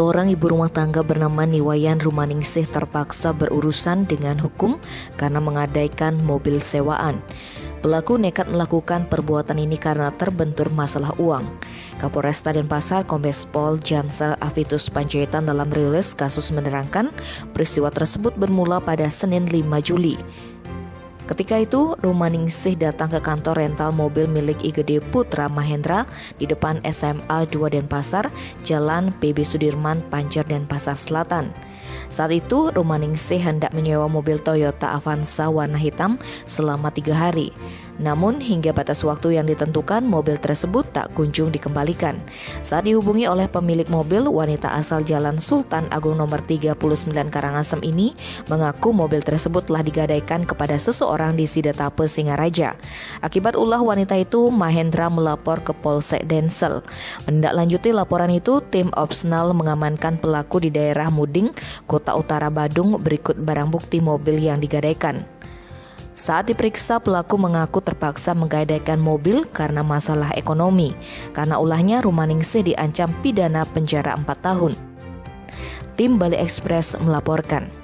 Seorang ibu rumah tangga bernama Niwayan Rumaningsih terpaksa berurusan dengan hukum karena mengadaikan mobil sewaan. Pelaku nekat melakukan perbuatan ini karena terbentur masalah uang. Kapolresta Denpasar Kombes Pol Jansel Afitus Panjaitan dalam rilis kasus menerangkan peristiwa tersebut bermula pada Senin 5 Juli. Ketika itu, Rumaningsih datang ke kantor rental mobil milik IGD Putra Mahendra di depan SMA 2 Denpasar, Jalan PB Sudirman, Panjer, Denpasar Selatan. Saat itu, Rumaningsih hendak menyewa mobil Toyota Avanza warna hitam selama 3 hari. Namun, hingga batas waktu yang ditentukan, mobil tersebut tak kunjung dikembalikan. Saat dihubungi oleh pemilik mobil, wanita asal Jalan Sultan Agung nomor 39 Karangasem ini mengaku mobil tersebut telah digadaikan kepada seseorang di Sidetape, Singaraja. Akibat ulah wanita itu, Mahendra melapor ke Polsek Densel. Menindaklanjuti laporan itu, tim Opsnal mengamankan pelaku di daerah Muding, Kota Utara Badung berikut barang bukti mobil yang digadaikan. Saat diperiksa, pelaku mengaku terpaksa menggadaikan mobil karena masalah ekonomi. Karena ulahnya, Rumaningsih diancam pidana penjara 4 tahun. Tim Bali Express melaporkan.